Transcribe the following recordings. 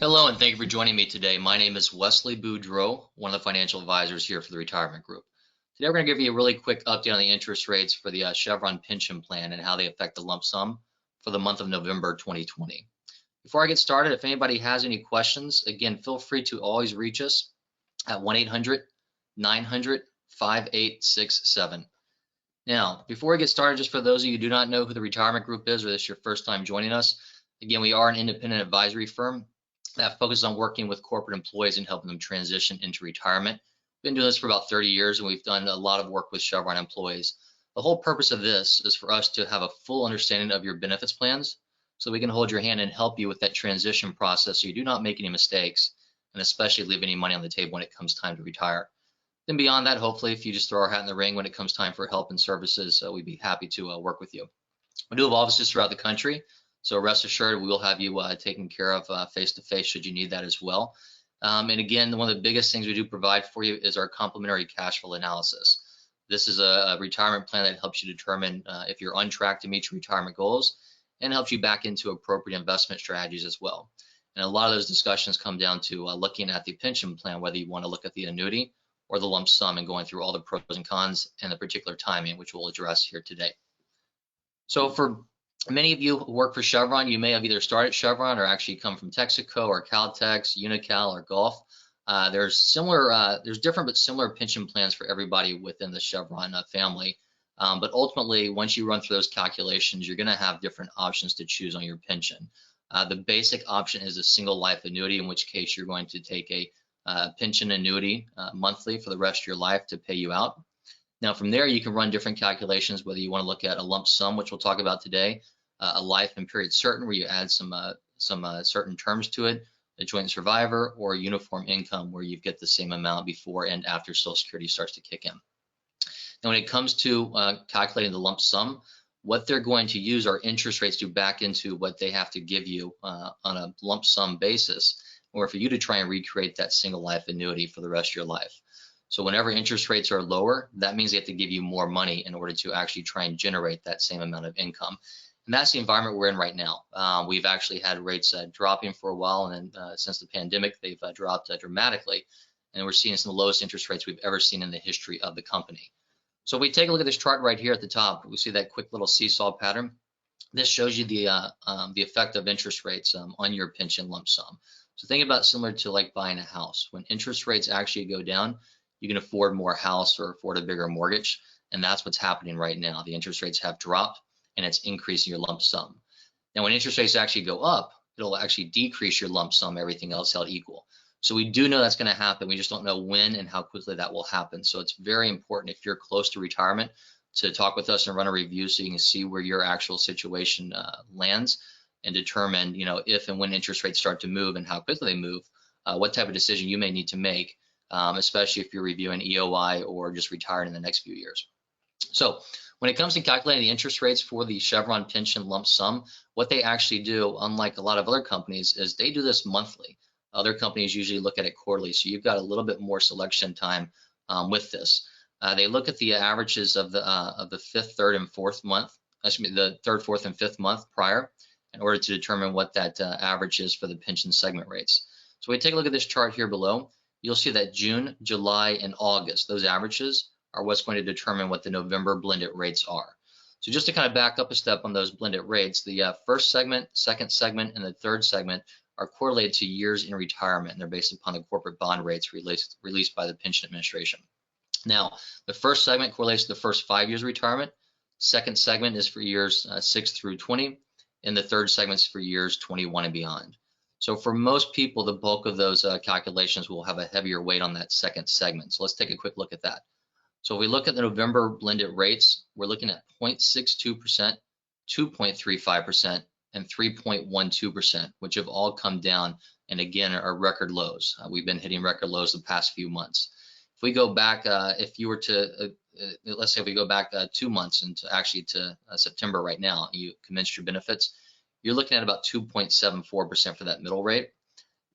Hello, and thank you for joining me today. My name is Wesley Boudreau, one of the financial advisors here for the Retirement Group. Today, we're going to give you a really quick update on the interest rates for the Chevron pension plan and how they affect the lump sum for the month of November 2020. Before I get started, if anybody has any questions, again, feel free to always reach us at 1-800-900-5867. Now, before we get started, just for those of you who do not know who the Retirement Group is, or this is your first time joining us, again, we are an independent advisory firm that focuses on working with corporate employees and helping them transition into retirement. We've been doing this for about 30 years, and we've done a lot of work with Chevron employees. The whole purpose of this is for us to have a full understanding of your benefits plans so we can hold your hand and help you with that transition process so you do not make any mistakes, and especially leave any money on the table when it comes time to retire. Then beyond that, hopefully, if you just throw our hat in the ring when it comes time for help and services, we'd be happy to work with you. We do have offices throughout the country, so rest assured we will have you taken care of face-to-face should you need that as well. And again, one of the biggest things we do provide for you is our complimentary cash flow analysis. This is a retirement plan that helps you determine if you're on track to meet your retirement goals and helps you back into appropriate investment strategies as well. And a lot of those discussions come down to looking at the pension plan, whether you want to look at the annuity or the lump sum, and going through all the pros and cons and the particular timing, which we'll address here today. So for many of you who work for Chevron, you may have either started Chevron or actually come from Texaco or Caltex, Unical, or Gulf. There's different but similar pension plans for everybody within the Chevron family. But ultimately, once you run through those calculations, you're going to have different options to choose on your pension. The basic option is a single life annuity, in which case you're going to take a pension annuity monthly for the rest of your life to pay you out. Now from there, you can run different calculations, whether you want to look at a lump sum, which we'll talk about today, a life and period certain, where you add some certain terms to it, a joint survivor, or uniform income, where you get the same amount before and after Social Security starts to kick in. Now when it comes to calculating the lump sum, what they're going to use are interest rates to back into what they have to give you on a lump sum basis, or for you to try and recreate that single life annuity for the rest of your life. So whenever interest rates are lower, that means they have to give you more money in order to actually try and generate that same amount of income. And that's the environment we're in right now. We've actually had rates dropping for a while, and then since the pandemic, they've dropped dramatically. And we're seeing some of the lowest interest rates we've ever seen in the history of the company. So if we take a look at this chart right here at the top, we see that quick little seesaw pattern. This shows you the effect of interest rates on your pension lump sum. So think about similar to like buying a house. When interest rates actually go down, you can afford more house or afford a bigger mortgage, and that's what's happening right now. The interest rates have dropped, and it's increasing your lump sum. Now, when interest rates actually go up, it'll actually decrease your lump sum, everything else held equal. So we do know that's going to happen. We just don't know when and how quickly that will happen. So it's very important, if you're close to retirement, to talk with us and run a review so you can see where your actual situation lands and determine, if and when interest rates start to move and how quickly they move, what type of decision you may need to make, especially if you're reviewing EOI or just retiring in the next few years. So when it comes to calculating the interest rates for the Chevron pension lump sum, what they actually do, unlike a lot of other companies, is they do this monthly. Other companies usually look at it quarterly, so you've got a little bit more selection time with this. They look at the averages of the fifth, third, and fourth month, the third, fourth, and fifth month prior, in order to determine what that average is for the pension segment rates. So we take a look at this chart here below. You'll see that June, July, and August, those averages are what's going to determine what the November blended rates are. So just to kind of back up a step on those blended rates, the first segment, second segment, and the third segment are correlated to years in retirement, and they're based upon the corporate bond rates released by the Pension Administration. Now, the first segment correlates to the first 5 years of retirement, second segment is for years 6 through 20, and the third segment is for years 21 and beyond. So for most people, the bulk of those calculations will have a heavier weight on that second segment. So let's take a quick look at that. So if we look at the November blended rates, we're looking at 0.62%, 2.35%, and 3.12%, which have all come down and again are record lows. We've been hitting record lows the past few months. If we go back, if you were to, let's say if we go back 2 months into actually to September right now, you commenced your benefits, you're looking at about 2.74% for that middle rate.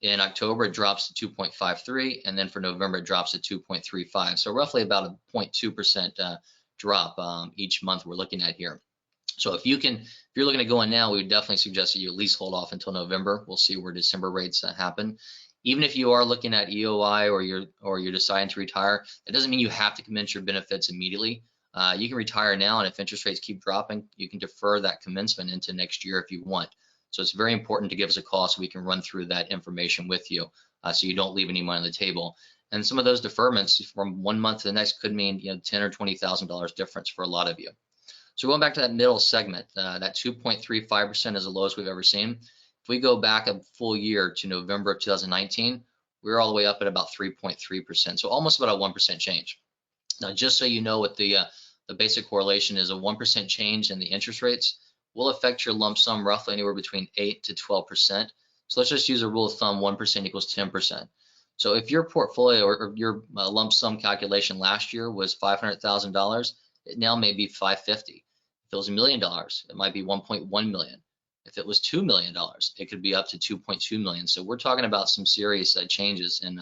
In October, it drops to 2.53, and then for November, it drops to 2.35. So roughly about a 0.2% drop each month we're looking at here. So if you're looking to go in now, we would definitely suggest that you at least hold off until November. We'll see where December rates happen. Even if you are looking at EOI or you're deciding to retire, that doesn't mean you have to commence your benefits immediately. You can retire now, and if interest rates keep dropping, you can defer that commencement into next year if you want. So it's very important to give us a call so we can run through that information with you, so you don't leave any money on the table. And some of those deferments from 1 month to the next could mean $10,000 or $20,000 difference for a lot of you. So going back to that middle segment, that 2.35% is the lowest we've ever seen. If we go back a full year to November of 2019, we're all the way up at about 3.3%, so almost about a 1% change. Now, just so you know what the basic correlation is, a 1% change in the interest rates will affect your lump sum roughly anywhere between 8 to 12%. So let's just use a rule of thumb, 1% equals 10%. So if your portfolio or your lump sum calculation last year was $500,000, it now may be $550,000. If it was $1 million, it might be $1.1 million. If it was $2 million, it could be up to $2.2 million. So we're talking about some serious changes in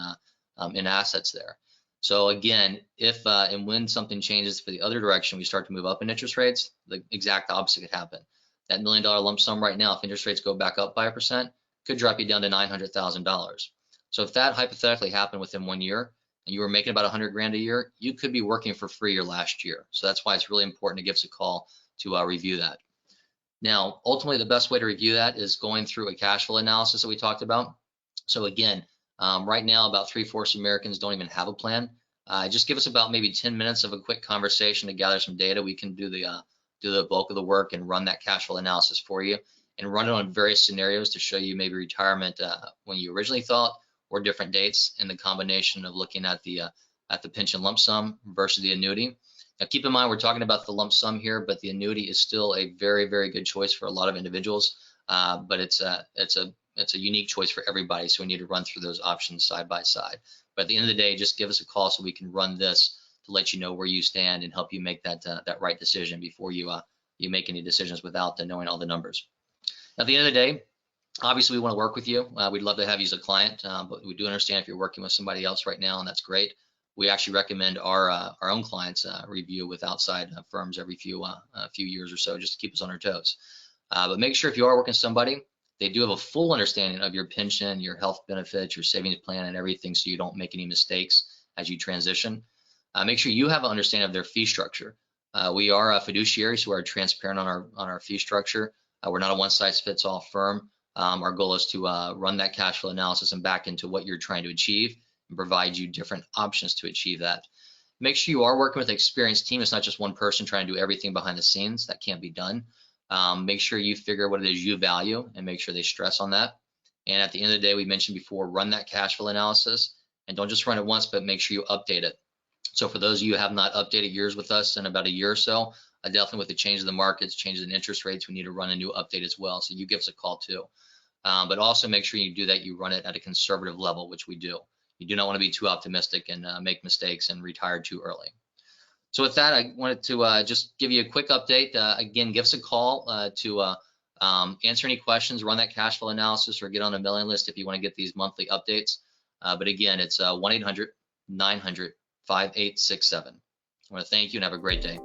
assets there. So again, if and when something changes for the other direction, we start to move up in interest rates, the exact opposite could happen. That $1 million lump sum right now, if interest rates go back up by 1%, could drop you down to $900,000. So if that hypothetically happened within 1 year, and you were making about 100 grand a year, you could be working for free your last year. So that's why it's really important to give us a call to review that. Now, ultimately, the best way to review that is going through a cash flow analysis that we talked about. So again, right now, about 3/4 of Americans don't even have a plan. Just give us about maybe 10 minutes of a quick conversation to gather some data. We can do the bulk of the work and run that cash flow analysis for you and run it on various scenarios to show you maybe retirement when you originally thought, or different dates, in the combination of looking at the pension lump sum versus the annuity. Now, keep in mind, we're talking about the lump sum here, but the annuity is still a very, very good choice for a lot of individuals. But it's a unique choice for everybody, so we need to run through those options side by side. But at the end of the day, just give us a call so we can run this to let you know where you stand and help you make that right decision before you make any decisions without knowing all the numbers. Now, at the end of the day, obviously, we want to work with you. We'd love to have you as a client, but we do understand if you're working with somebody else right now, and that's great. We actually recommend our own clients review with outside firms every few years or so, just to keep us on our toes. But make sure if you are working with somebody, they do have a full understanding of your pension, your health benefits, your savings plan, and everything, so you don't make any mistakes as you transition. Make sure you have an understanding of their fee structure. We are fiduciaries who are transparent on our fee structure. We're not a one-size-fits-all firm. Our goal is to run that cash flow analysis and back into what you're trying to achieve and provide you different options to achieve that. Make sure you are working with an experienced team. It's not just one person trying to do everything behind the scenes. That can't be done. Make sure you figure what it is you value and make sure they stress on that. And at the end of the day, we mentioned before, run that cash flow analysis, and don't just run it once, but make sure you update it. So for those of you who have not updated yours with us in about a year or so, definitely with the change of the markets, changes in interest rates, we need to run a new update as well. So you give us a call too. But also make sure you do that, you run it at a conservative level, which we do. You do not want to be too optimistic and make mistakes and retire too early. So with that, I wanted to just give you a quick update. Again, give us a call to answer any questions, run that cash flow analysis, or get on a mailing list if you want to get these monthly updates. But again, it's 1-800-900-5867. I want to thank you and have a great day.